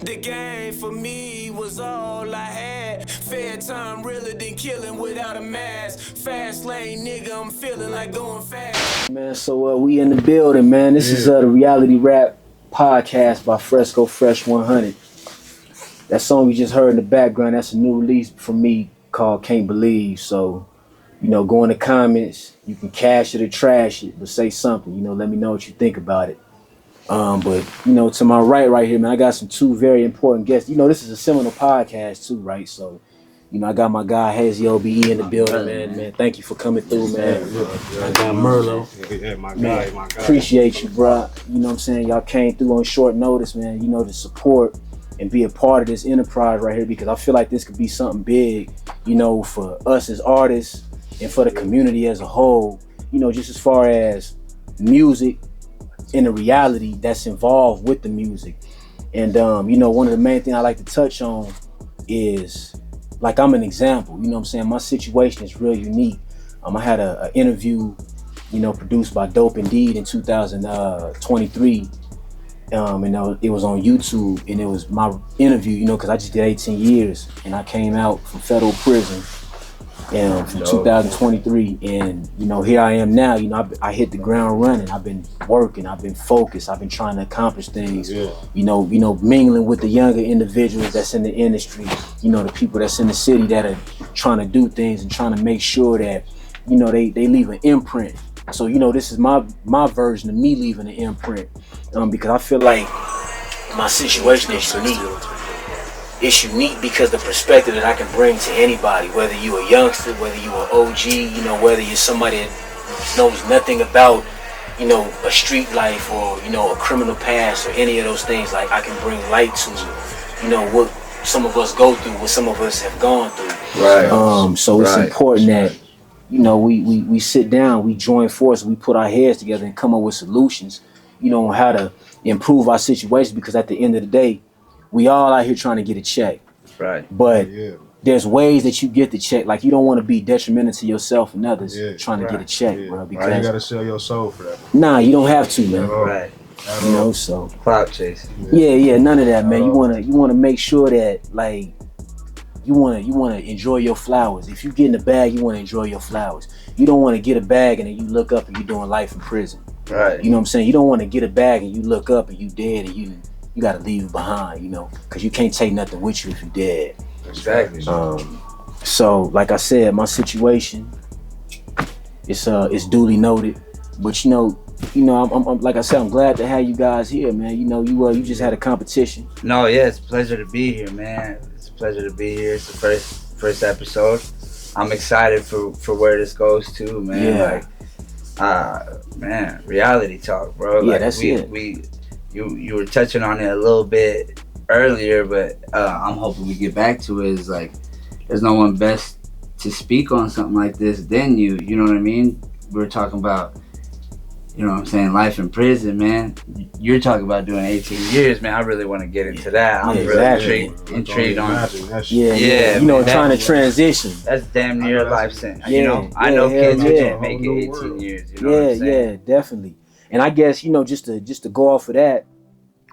The game for me was all I had. Fair time realer than killing without a mask. Fast lane nigga, I'm feeling like going fast. Man, so we in the building, man. This is the RealityRap Podcast by FrescoFresh100. That song we just heard in the background, that's a new release from me called Can't Believe. So, you know, go in the comments. You can cash it or trash it, but say something. You know, let me know what you think about it. But, you know, to my right here, man, I got two very important guests. You know, this is a seminal podcast too, right? So, you know, I got my guy, Hazy OBE in the building, man. Thank you for coming through, man. I got Merlo. Yeah, my guy. Appreciate you, bro. You know what I'm saying? Y'all came through on short notice, man, you know, to support and be a part of this enterprise right here, because I feel like this could be something big, you know, for us as artists and for the community as a whole, you know, just as far as music and the reality that's involved with the music. And, you know, one of the main things I like to touch on is, like, I'm an example, you know what I'm saying? My situation is real unique. I had an interview, you know, produced by Dope Indeed in 2023. And it was on YouTube, and it was my interview, you know, because I just did 18 years and I came out from federal prison from 2023, and you know, here I am now. You know, I hit the ground running. I've been working, I've been focused, I've been trying to accomplish things. You know, mingling with the younger individuals that's in the industry, you know, the people that's in the city that are trying to do things and trying to make sure that, you know, they leave an imprint. So, you know, this is my version of me leaving an imprint, because I feel like my situation is unique. It's unique because the perspective that I can bring to anybody, whether you're a youngster, whether you're an OG, you know, whether you're somebody that knows nothing about, you know, a street life or, you know, a criminal past or any of those things. Like, I can bring light to, you know, what some of us go through, what some of us have gone through. Right. So it's important that, you know, we sit down, we join forces, we put our heads together and come up with solutions, you know, on how to improve our situation, because at the end of the day, we all out here trying to get a check. Right. But there's ways that you get the check. Like, you don't want to be detrimental to yourself and others trying to get a check, bro. Because you gotta sell your soul for that. Nah, you don't have to, man. Right. You know, so clout chasing. Yeah, none of that, man. You wanna make sure that, like, you wanna enjoy your flowers. If you get in the bag, you wanna enjoy your flowers. You don't wanna get a bag and then you look up and you're doing life in prison. Right. You know what I'm saying? You don't wanna get a bag and you look up and you dead and you gotta leave it behind, you know, because you can't take nothing with you if you're dead. Exactly. So, like I said, my situation is duly noted. But you know, I'm like I said, I'm glad to have you guys here, man. You know, you just had a competition. No, yeah, it's a pleasure to be here, man. It's a pleasure to be here. It's the first episode. I'm excited for where this goes to, man. Yeah. Like, man, reality talk, bro. Yeah, like, that's it. You were touching on it a little bit earlier, but I'm hoping we get back to it. Is like, there's no one best to speak on something like this than you. You know what I mean? We were talking about, you know what I'm saying, life in prison, man. You're talking about doing 18 years, man. I really want to get into that. I'm really intrigued on it. Yeah. You know, trying to transition. That's damn near a life sentence. You know, I know kids who didn't make it 18 years. You know what I'm saying? Yeah, definitely. And I guess, you know, just to go off of that,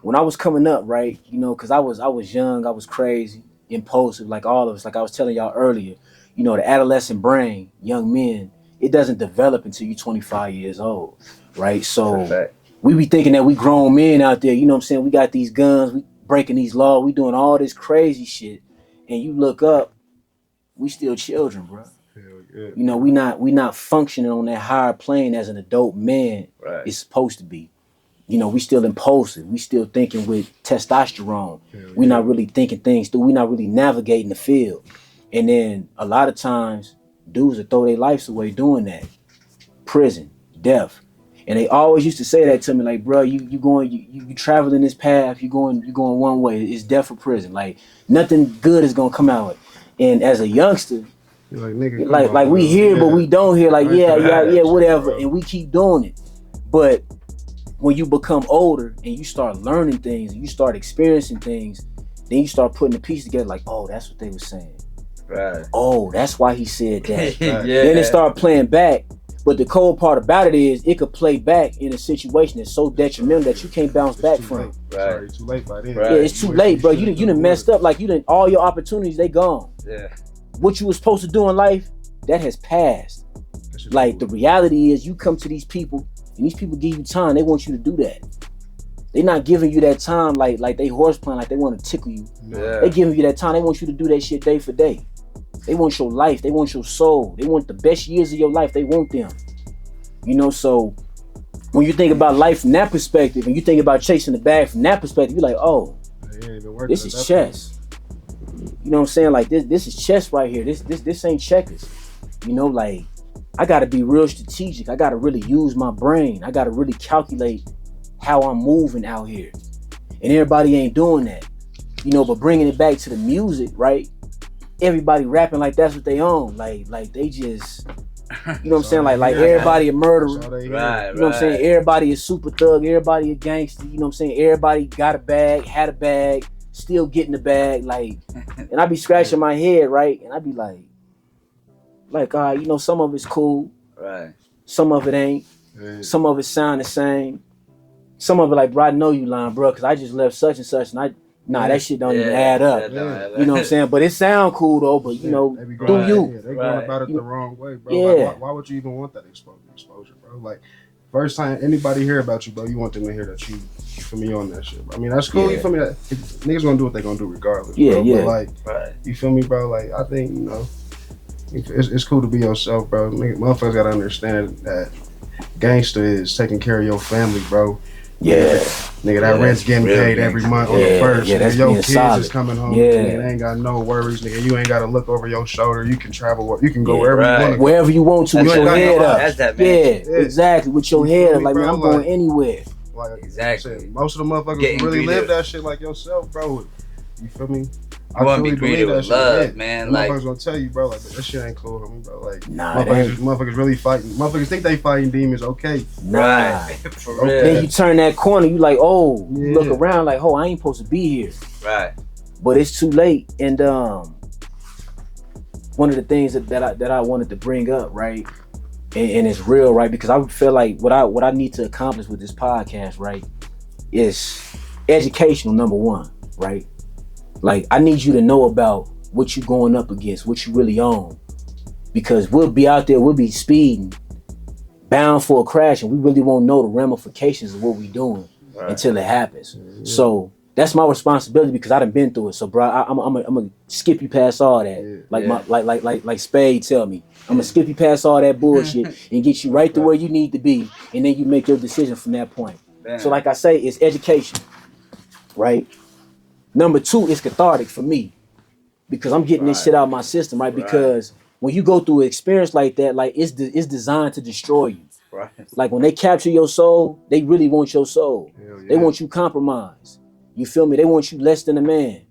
when I was coming up, right, you know, because I was young, I was crazy, impulsive, like all of us. Like I was telling y'all earlier, you know, the adolescent brain, young men, it doesn't develop until you're 25 years old, right? So we be thinking that we grown men out there, you know what I'm saying? We got these guns, we breaking these laws, we doing all this crazy shit. And you look up, we still children, bro. You know, we not functioning on that higher plane as an adult man is supposed to be. You know, we still impulsive. We still thinking with testosterone. We not really thinking things through. We not really navigating the field. And then a lot of times, dudes will throw their lives away doing that. Prison, death. And they always used to say that to me, like, bro, you traveling this path, you going one way. It's death or prison. Like, nothing good is gonna come out. And as a youngster, like, nigga, like we hear, but we don't hear. Like, yeah, whatever, and we keep doing it. But when you become older and you start learning things, and you start experiencing things, then you start putting the pieces together. Like, oh, that's what they were saying. Right. Oh, that's why he said that. Then it started playing back. But the cold part about it is it could play back in a situation that's so detrimental that you can't bounce back from. Right. Too late by then. Yeah, it's too late, bro. You done messed up. Like, all your opportunities, they gone. Yeah. What you was supposed to do in life, that has passed. Like, the reality is you come to these people and these people give you time. They want you to do that. They're not giving you that time like they horse playing, like they want to tickle you. Yeah. They giving you that time. They want you to do that shit day for day. They want your life. They want your soul. They want the best years of your life. They want them. So when you think about life from that perspective, and you think about chasing the bag from that perspective, you're like, oh, this is chess. You know what I'm saying? Like, this is chess right here. This ain't checkers. Like, I gotta be real strategic. I gotta really use my brain. I gotta really calculate how I'm moving out here. And everybody ain't doing that. But bringing it back to the music, right? Everybody rapping like that's what they own. Like they just, you know what I'm saying? Like everybody a murderer. Right, you know what I'm saying? Everybody is super thug. Everybody a gangster. You know what I'm saying? Everybody got a bag, had a bag, still getting the bag. Like, and I be scratching my head, right? And I be like, some of it's cool. Right. Some of it ain't. Some of it sound the same. Some of it like, bro, I know you lying, bro, because I just left such and such, and that shit don't even add up. You know what I'm saying? But it sound cool though. But do you? Yeah, they're going about it the wrong way, bro. Yeah. Like, why would you even want that exposure, bro? Like, first time anybody hear about you, bro, you want them to hear that you feel me on that shit, bro. I mean, that's cool. You feel me? Niggas gonna do what they gonna do regardless. Yeah, bro. yeah. But like, you feel me, bro? Like, I think it's cool to be yourself, bro. Motherfuckers gotta understand that gangster is taking care of your family, bro. Yeah. Nigga, that rent's getting paid every month on the first. Yeah, that's your being kids solid. is coming home. Yeah. Nigga, they ain't got no worries, nigga. You ain't got to look over your shoulder. You can travel. You can go wherever you want to. Wherever you want to, with your head up. That's that, man. Yeah, exactly. With your head up. Like, man, I'm going anywhere. Like, exactly. Most of the motherfuckers really live that shit like yourself, bro. You feel me? I want to be greeted with love, man. Like, motherfuckers gonna tell you, bro, like, that shit ain't cool, homie, bro. Like, nah, motherfuckers really fighting. Motherfuckers think they fighting demons, okay? Nah. For real. Then you turn that corner, you like, oh, you look around like, oh, I ain't supposed to be here. Right. But it's too late. And one of the things that I wanted to bring up, right, and it's real, right, because I feel like what I need to accomplish with this podcast, right, is educational, number one, right? Like, I need you to know about what you're going up against, what you really own. Because we'll be out there, we'll be speeding, bound for a crash, and we really won't know the ramifications of what we're doing until it happens. Yeah. So that's my responsibility because I done been through it. So, bro, I'm gonna skip you past all that. Like Spade tell me. I'm gonna skip you past all that bullshit and get you right to where you need to be, and then you make your decision from that point. Damn. So, like I say, it's education, right? Number two, it's cathartic for me because I'm getting this shit out of my system, right? Because when you go through an experience like that, like it's designed to destroy you. Right. Like when they capture your soul, they really want your soul. Yeah. They want you compromised. You feel me? They want you less than a man.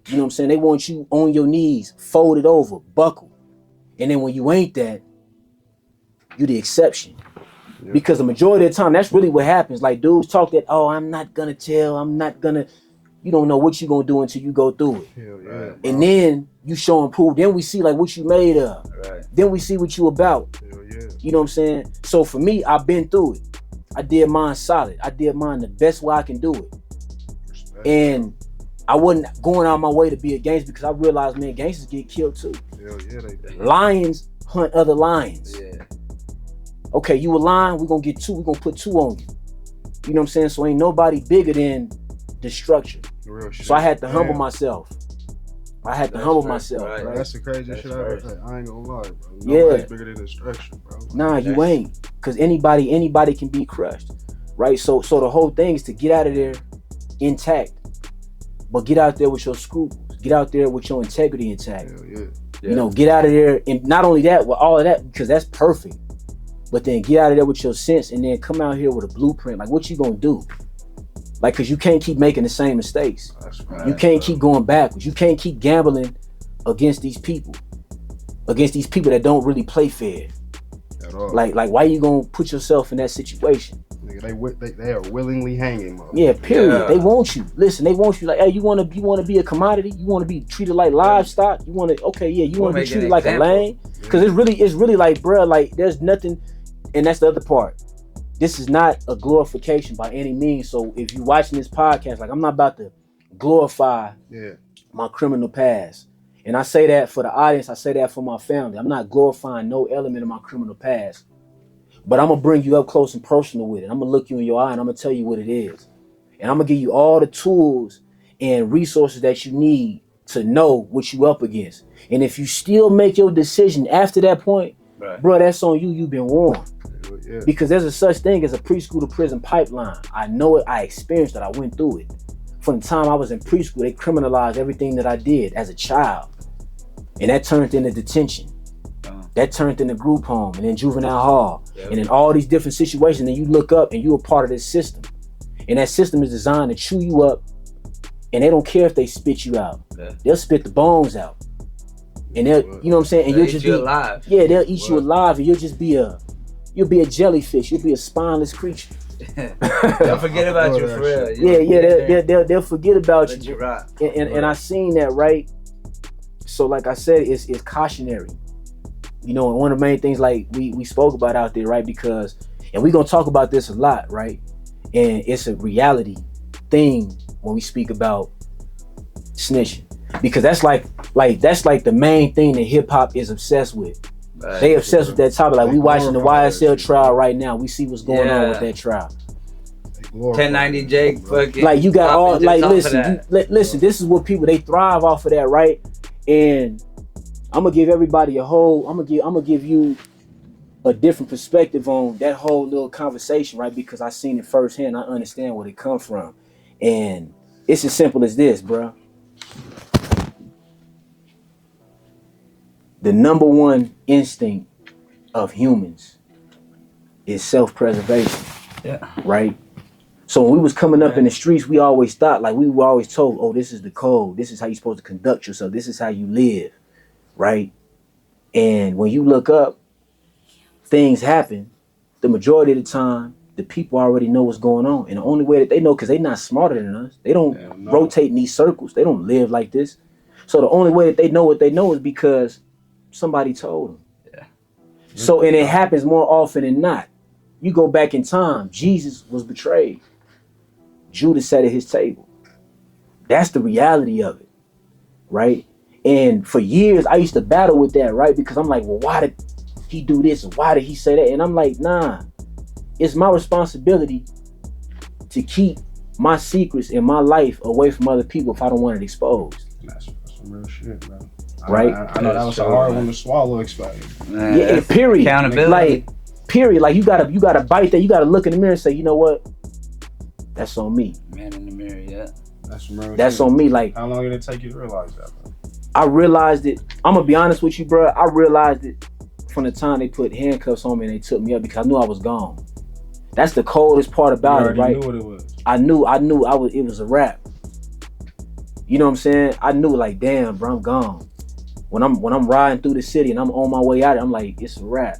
You know what I'm saying? They want you on your knees, folded over, buckled. And then when you ain't that, you the exception. Yeah. Because the majority of the time, that's really what happens. Like dudes talk that, oh, I'm not gonna tell, you don't know what you're gonna do until you go through it. Hell yeah, and then you show and prove. Then we see like what you made of. Right. Then we see what you about. Hell yeah. You know what I'm saying? So for me, I've been through it. I did mine solid. I did mine the best way I can do it. Respect. And I wasn't going out my way to be a gangster because I realized, man, gangsters get killed too. Hell yeah, they do. Lions hunt other lions. Yeah. Okay, you a lion, we're gonna get two, we're gonna put two on you. You know what I'm saying? So ain't nobody bigger than destruction. So I had to humble myself. Right? That's the craziest shit I ever heard. I ain't gonna lie, bro. Nobody's bigger than destruction, bro. Nah, you ain't. Cause anybody can be crushed. Right? So the whole thing is to get out of there intact. But get out there with your scruples. Get out there with your integrity intact. Hell yeah. You know, get out of there, and not only that, with all of that, because that's perfect. But then get out of there with your sense and then come out here with a blueprint. Like, what you gonna do? Like, cause you can't keep making the same mistakes. Right, you can't keep going backwards. You can't keep gambling against these people that don't really play fair. At all. Like why you gonna put yourself in that situation? Nigga, they are willingly hanging, mother. Yeah, period. Yeah. They want you. Listen, they want you. Like, hey, you wanna be a commodity? You wanna be treated like livestock? You wanna be treated like a lame? Cause it's really like, bruh, like there's nothing. and that's the other part. This is not a glorification by any means. So if you're watching this podcast, like, I'm not about to glorify my criminal past. And I say that for the audience, I say that for my family. I'm not glorifying no element of my criminal past. But I'm gonna bring you up close and personal with it. I'm gonna look you in your eye and I'm gonna tell you what it is. And I'm gonna give you all the tools and resources that you need to know what you up against. And if you still make your decision after that point, bro, that's on you. You've been warned. Yeah. Because there's a such thing as a preschool to prison pipeline. I know it. I experienced it. I went through it. From the time I was in preschool, they criminalized everything that I did as a child. And that turned into detention. That turned into group home and then juvenile hall. And in all these different situations, and you look up and you're a part of this system. And that system is designed to chew you up, and they don't care if they spit you out. They'll spit the bones out. And they'll, you know what I'm saying? And they'll you'll just eat be you alive. Yeah, they'll eat you alive, and you'll be a jellyfish. You'll be a spineless creature. They'll forget about you for real. They'll forget about Let you. rock. And I seen that, right? So like I said, it's cautionary. You know, and one of the main things like we spoke about out there, right? Because, and we're gonna talk about this a lot, right? And it's a reality thing when we speak about snitching. Because that's like the main thing that hip hop is obsessed with. Right. They obsessed with that topic. Like, we watching the YSL trial right now. We see what's going on with that trial. 1090 Jake fucking. Like, you got all, like, listen, listen, this is what people, they thrive off of that, right? And I'm gonna give everybody I'm gonna give you a different perspective on that whole little conversation, right? Because I seen it firsthand. I understand where it come from. And it's as simple as this, bro. The number one instinct of humans is self-preservation. Yeah. Right? So when we was coming up in the streets, we always thought, like, we were always told, oh, this is the code. This is how you're supposed to conduct yourself. This is how you live. Right? And when you look up, things happen. The majority of the time, the people already know what's going on. And the only way that they know, because they're not smarter than us, they don't rotate in these circles. They don't live like this. So the only way that they know what they know is because somebody told them. Yeah. So, and it happens more often than not. You go back in time, Jesus was betrayed. Judas sat at his table. That's the reality of it, right? And for years, I used to battle with that, right? Because I'm like, well, why did he do this? Why did he say that? And I'm like, nah, it's my responsibility to keep my secrets in my life away from other people if I don't want it exposed. That's some real shit, bro. Right? I know that was a hard one to swallow, explain. Yeah, period. Accountability. Like, period. Like, you gotta bite that. You gotta look in the mirror and say, you know what? That's on me. Man in the mirror, yeah. That's on me. Like, how long did it take you to realize that, bro? I realized it. I'm gonna be honest with you, bro. I realized it from the time they put handcuffs on me and they took me up, because I knew I was gone. That's the coldest part about it, right? You knew what it was. I knew it was a wrap. You know what I'm saying? I knew, like, damn, bro, I'm gone. When I'm riding through the city and I'm on my way out, I'm like, it's a wrap.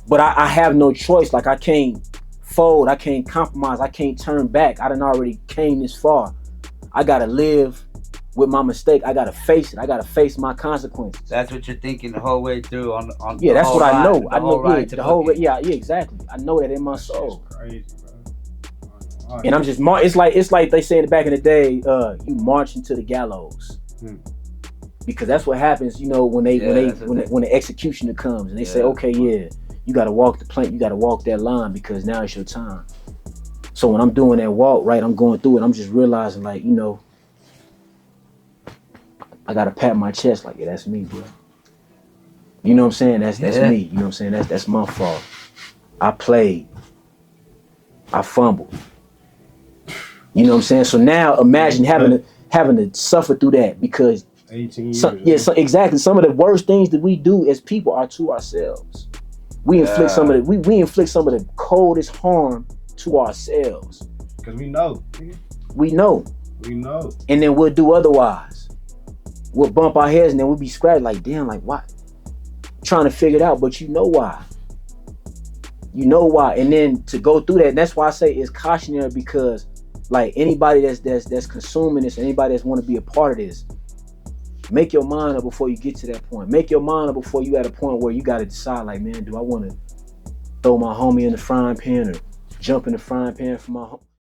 But I have no choice. Like, I can't fold, I can't compromise, I can't turn back. I done already came this far. I gotta live with my mistake. I gotta face it. I gotta face my consequences. That's what you're thinking the whole way through on yeah, that's what I know. I know the whole way. Yeah, exactly. I know that in my soul. Crazy, bro. And I'm just it's like they said back in the day, you march into the gallows. Because that's what happens, you know, when the executioner comes and they say, okay, yeah, you gotta walk the plank, you gotta walk that line because now it's your time. So when I'm doing that walk, right, I'm going through it, I'm just realizing, like, you know, I gotta pat my chest like, yeah, that's me, bro. You know what I'm saying? That's me. You know what I'm saying? That's my fault. I played. I fumbled. You know what I'm saying? So now imagine having to suffer through that, because 18 years. Exactly. Some of the worst things that we do as people are to ourselves. We inflict some of the coldest harm to ourselves. Because we know. We know. And then we'll do otherwise. We'll bump our heads and then we'll be scratched like, damn, like, what? Trying to figure it out, but you know why. You know why. And then to go through that, and that's why I say it's cautionary, because like anybody that's consuming this, anybody that's want to be a part of this, make your mind up before you get to that point. Make your mind up before you at a point where you got to decide, like, man, do I want to throw my homie in the frying pan or jump in the frying pan for my